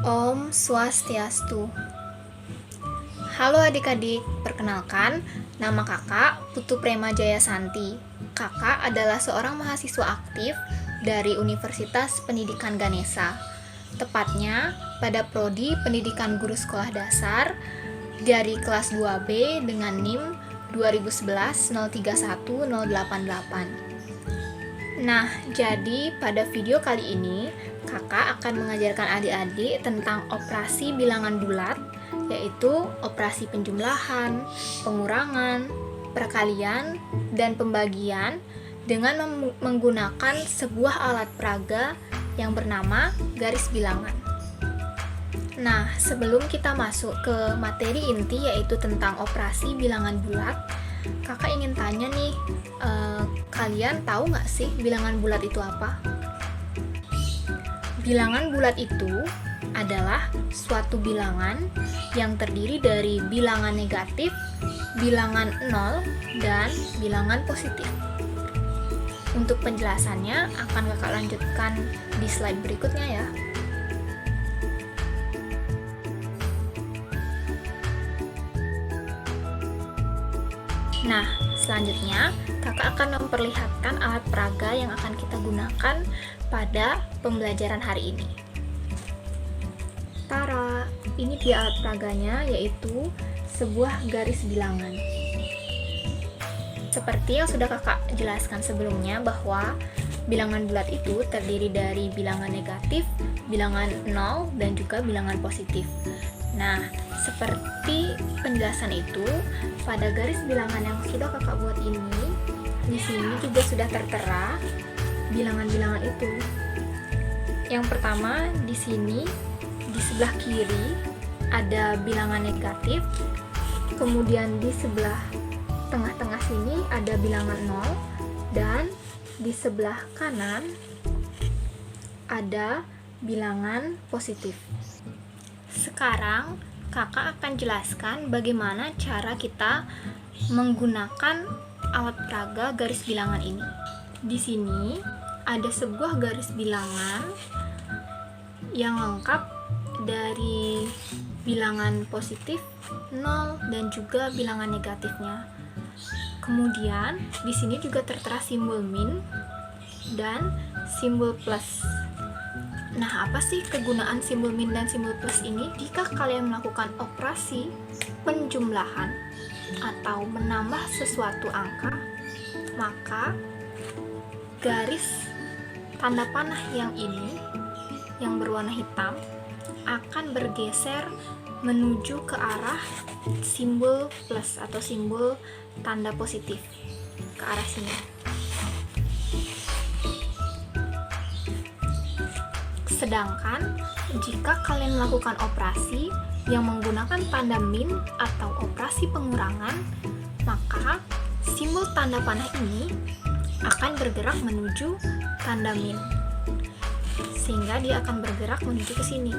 Om Swastiastu. Halo adik-adik, perkenalkan, nama kakak Putu Prema Jayasanti. Kakak adalah seorang mahasiswa aktif dari Universitas Pendidikan Ganesha. Tepatnya pada Prodi Pendidikan Guru Sekolah Dasar dari kelas 2B dengan NIM 2011-031-088. Nah, jadi pada video kali ini, kakak akan mengajarkan adik-adik tentang operasi bilangan bulat, yaitu operasi penjumlahan, pengurangan, perkalian, dan pembagian dengan menggunakan sebuah alat peraga yang bernama garis bilangan. Nah, sebelum kita masuk ke materi inti yaitu tentang operasi bilangan bulat, kakak ingin tanya nih, kalian tahu nggak sih bilangan bulat itu apa? Bilangan bulat itu adalah suatu bilangan yang terdiri dari bilangan negatif, bilangan 0, dan bilangan positif. Untuk penjelasannya akan kakak lanjutkan di slide berikutnya ya. Nah, selanjutnya kakak akan memperlihatkan alat peraga yang akan kita gunakan pada pembelajaran hari ini. Tara, ini dia alat peraganya, yaitu sebuah garis bilangan. Seperti yang sudah kakak jelaskan sebelumnya bahwa bilangan bulat itu terdiri dari bilangan negatif, bilangan 0, dan juga bilangan positif. Nah, seperti penjelasan itu, pada garis bilangan yang sudah kakak buat ini, di sini juga sudah tertera bilangan-bilangan itu. Yang pertama, di sini di sebelah kiri ada bilangan negatif, kemudian di sebelah tengah-tengah sini ada bilangan 0, dan di sebelah kanan ada bilangan positif. Sekarang kakak akan jelaskan bagaimana cara kita menggunakan alat peraga garis bilangan ini. Di sini ada sebuah garis bilangan yang lengkap dari bilangan positif, 0, dan juga bilangan negatifnya. Kemudian di sini juga tertera simbol min dan simbol plus. Nah, apa sih kegunaan simbol min dan simbol plus ini? Jika kalian melakukan operasi penjumlahan atau menambah sesuatu angka, maka garis tanda panah yang ini, yang berwarna hitam, akan bergeser menuju ke arah simbol plus atau simbol tanda positif, ke arah sini. Sedangkan jika kalian melakukan operasi yang menggunakan tanda min atau operasi pengurangan, maka simbol tanda panah ini akan bergerak menuju tanda min, sehingga dia akan bergerak menuju ke sini.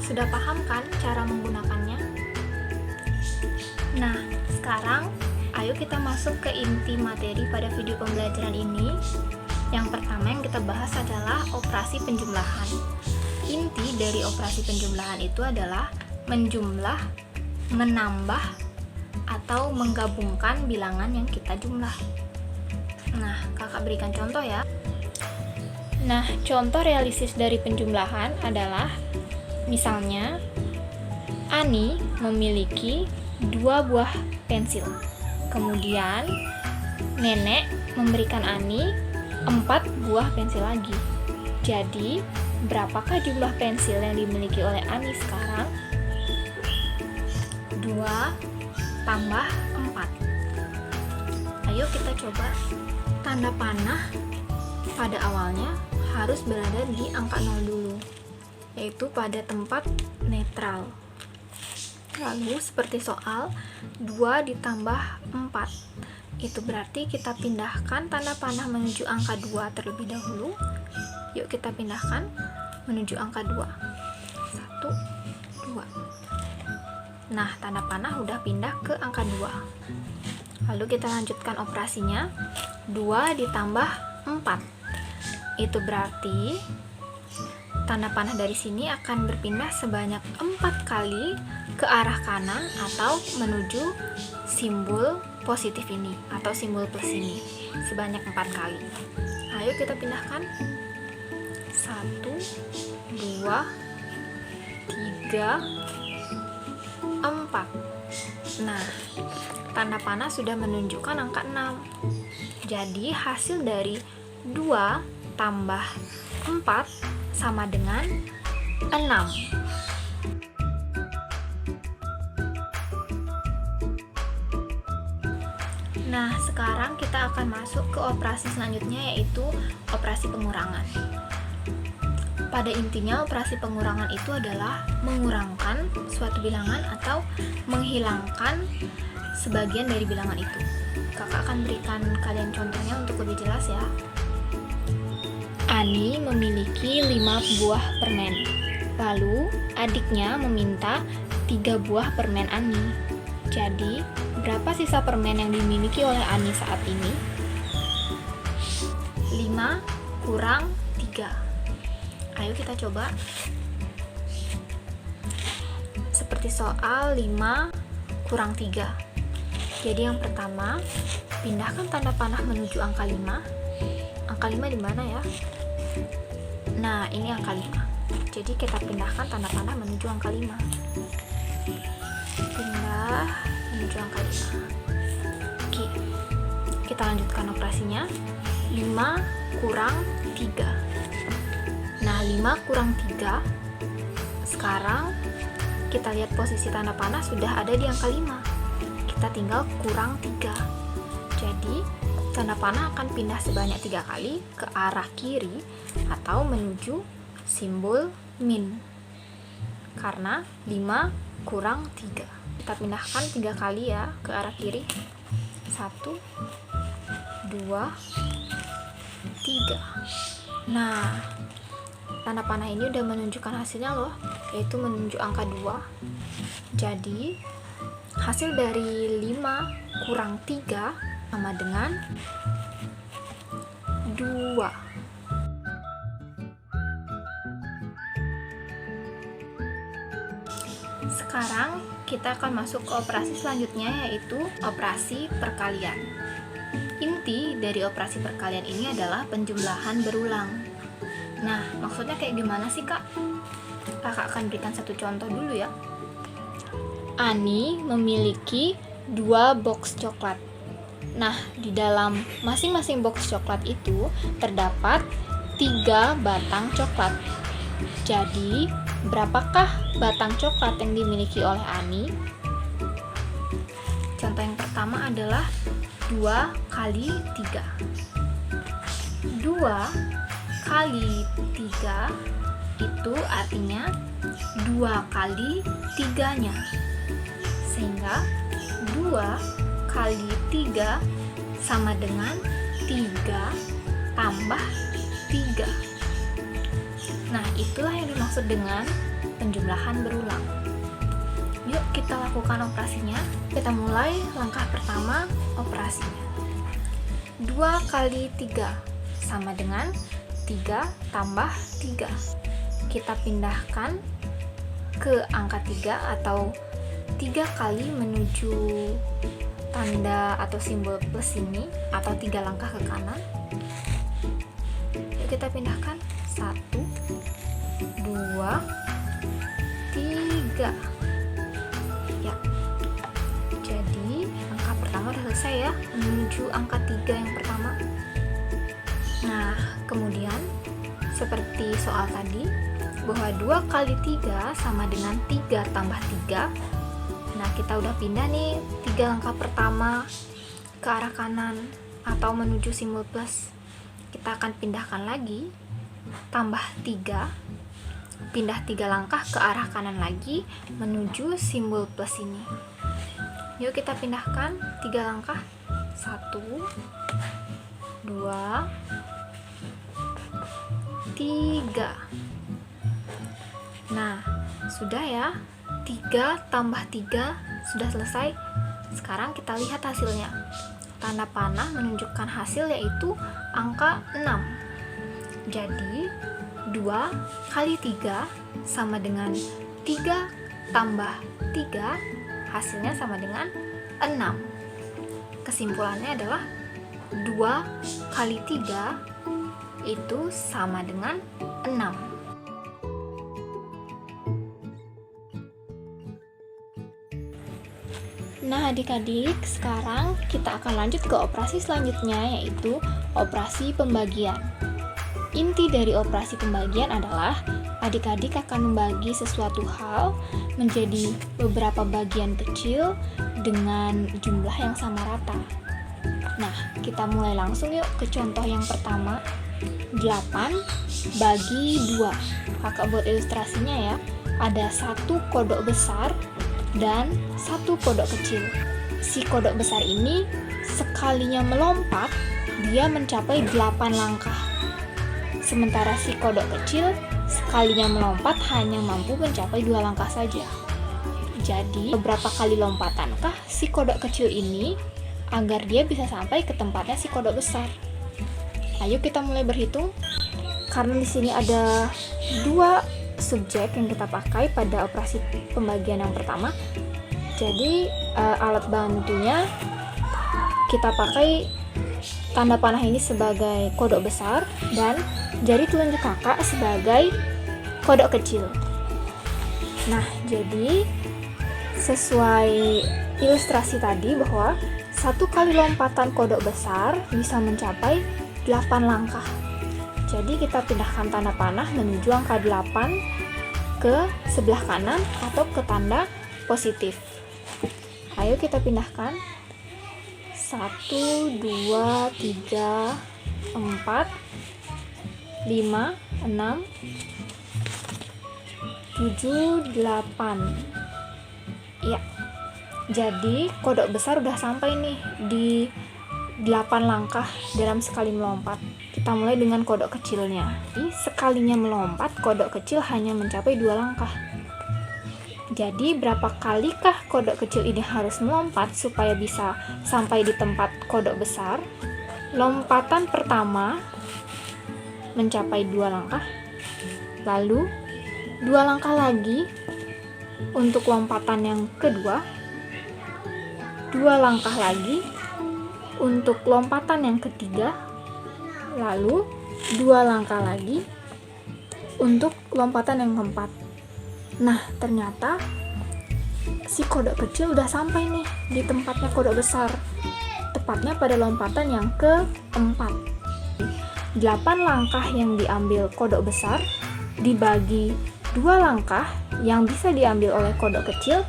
Sudah paham kan cara menggunakannya? Nah, sekarang ayo kita masuk ke inti materi pada video pembelajaran ini. Yang pertama yang kita bahas adalah operasi penjumlahan. Inti dari operasi penjumlahan itu adalah menjumlah, menambah, atau menggabungkan bilangan yang kita jumlah. Nah, kakak berikan contoh ya. Nah, contoh realistis dari penjumlahan adalah misalnya Ani memiliki 2 buah pensil. Kemudian nenek memberikan Ani 4 buah pensil lagi. Jadi, berapakah jumlah pensil yang dimiliki oleh Ani sekarang? 2 tambah 4. Ayo kita coba. Tanda panah pada awalnya harus berada di angka 0 dulu, yaitu pada tempat netral. Lalu seperti soal 2 ditambah 4, itu berarti kita pindahkan tanda panah menuju angka 2 terlebih dahulu. Yuk kita pindahkan menuju angka 2. 1, 2. Nah, tanda panah udah pindah ke angka 2. Lalu kita lanjutkan operasinya. 2 ditambah 4. Itu berarti tanda panah dari sini akan berpindah sebanyak 4 kali ke arah kanan atau menuju simbol positif ini atau simbol plus ini sebanyak 4 kali. Ayo kita pindahkan. 1, 2, 3, 4. Nah, tanda panah sudah menunjukkan angka 6. Jadi hasil dari 2 tambah 4 sama dengan 6. Nah, sekarang kita akan masuk ke operasi selanjutnya, yaitu operasi pengurangan. Pada intinya, operasi pengurangan itu adalah mengurangkan suatu bilangan atau menghilangkan sebagian dari bilangan itu. Kakak akan berikan kalian contohnya untuk lebih jelas ya. Ani memiliki 5 buah permen. Lalu adiknya meminta 3 buah permen Ani. Jadi, berapa sisa permen yang dimiliki oleh Ani saat ini? 5 kurang 3. Ayo kita coba. Seperti soal 5 kurang 3. Jadi yang pertama, pindahkan tanda panah menuju angka 5. Angka 5 di mana ya? Nah, ini angka 5. Jadi kita pindahkan tanda panah menuju angka 5. Pindah menuju angka 5. Oke. Kita lanjutkan operasinya. 5 kurang 3. Nah, 5 kurang 3. Sekarang kita lihat posisi tanda panah sudah ada di angka 5. Kita tinggal kurang 3. Jadi, tanda panah akan pindah sebanyak 3 kali ke arah kiri atau menuju simbol min. Karena 5 kurang 3. Kita pindahkan 3 kali ya ke arah kiri. 1, 2, 3. Nah, tanda panah ini udah menunjukkan hasilnya loh, yaitu menunjuk angka 2. Jadi, hasil dari 5 kurang 3 sama dengan 2. Sekarang kita akan masuk ke operasi selanjutnya, yaitu operasi perkalian. Inti dari operasi perkalian ini adalah penjumlahan berulang. Nah, maksudnya kayak gimana sih, Kak? Kakak akan berikan satu contoh dulu ya. Ani memiliki 2 box coklat. Nah, di dalam masing-masing box coklat itu terdapat 3 batang coklat. Jadi, berapakah batang coklat yang dimiliki oleh Ani? Contoh yang pertama adalah 2 kali 3. 2 kali 3 itu artinya 2 kali 3-nya. Sehingga 2 kali 3 sama dengan 3 tambah 3. Nah, itulah yang dimaksud dengan penjumlahan berulang. Yuk kita lakukan operasinya. Kita mulai langkah pertama, operasinya. 2 kali 3 sama dengan 3 tambah 3. Kita pindahkan ke angka 3 atau 3 kali menuju tanda atau simbol plus ini atau 3 langkah ke kanan. Yuk kita pindahkan. 1, 2, 3. Ya. Jadi angka pertama udah selesai ya, menuju angka 3 yang pertama. Nah, kemudian seperti soal tadi, bahwa 2 kali 3 sama dengan 3 tambah 3. Nah, kita udah pindah nih 3 langkah pertama ke arah kanan atau menuju simbol plus. Kita akan pindahkan lagi, tambah 3, pindah 3 langkah ke arah kanan lagi menuju simbol plus ini. Yuk kita pindahkan 3 langkah. 1, 2, 3. Nah, sudah ya, 3 tambah 3 sudah selesai. Sekarang kita lihat hasilnya. Tanda panah menunjukkan hasil yaitu angka 6. Jadi 2 kali 3 sama dengan 3 tambah 3, hasilnya sama dengan 6. Kesimpulannya adalah 2 kali 3 itu sama dengan 6. Nah adik-adik, sekarang kita akan lanjut ke operasi selanjutnya, yaitu operasi pembagian. Inti dari operasi pembagian adalah adik-adik akan membagi sesuatu hal menjadi beberapa bagian kecil dengan jumlah yang sama rata. Nah, kita mulai langsung yuk ke contoh yang pertama. 8 bagi 2. Kakak buat ilustrasinya ya. Ada 1 kodok besar dan 1 kodok kecil. Si kodok besar ini sekalinya melompat, dia mencapai 8 langkah. Sementara si kodok kecil sekalinya melompat hanya mampu mencapai 2 langkah saja. Jadi, beberapa kali lompatankah si kodok kecil ini agar dia bisa sampai ke tempatnya si kodok besar? Ayo kita mulai berhitung. Karena di sini ada 2 subjek yang kita pakai pada operasi pembagian yang pertama. Jadi, alat bantunya kita pakai tanda panah ini sebagai kodok besar dan jari telunjuk kakak sebagai kodok kecil. Nah, jadi sesuai ilustrasi tadi bahwa 1 kali lompatan kodok besar bisa mencapai 8 langkah. Jadi kita pindahkan tanda panah menuju angka 8 ke sebelah kanan atau ke tanda positif. Ayo kita pindahkan. 1, 2, 3, 4, 5, 6, 7, 8. Ya, jadi kodok besar udah sampai nih di 8 langkah dalam sekali melompat. Kita mulai dengan kodok kecilnya. Sekalinya melompat, kodok kecil hanya mencapai 2 langkah. Jadi berapa kalikah kodok kecil ini harus melompat supaya bisa sampai di tempat kodok besar? Lompatan pertama mencapai 2 langkah, lalu 2 langkah lagi untuk lompatan yang kedua, 2 langkah lagi untuk lompatan yang ketiga, lalu 2 langkah lagi untuk lompatan yang keempat. Nah, ternyata si kodok kecil udah sampai nih di tempatnya kodok besar, tepatnya pada lompatan yang keempat. 8 langkah yang diambil kodok besar dibagi 2 langkah yang bisa diambil oleh kodok kecil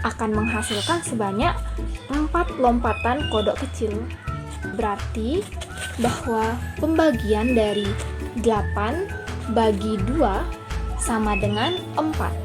akan menghasilkan sebanyak 4 lompatan kodok kecil. Berarti bahwa pembagian dari 8 bagi 2 sama dengan 4.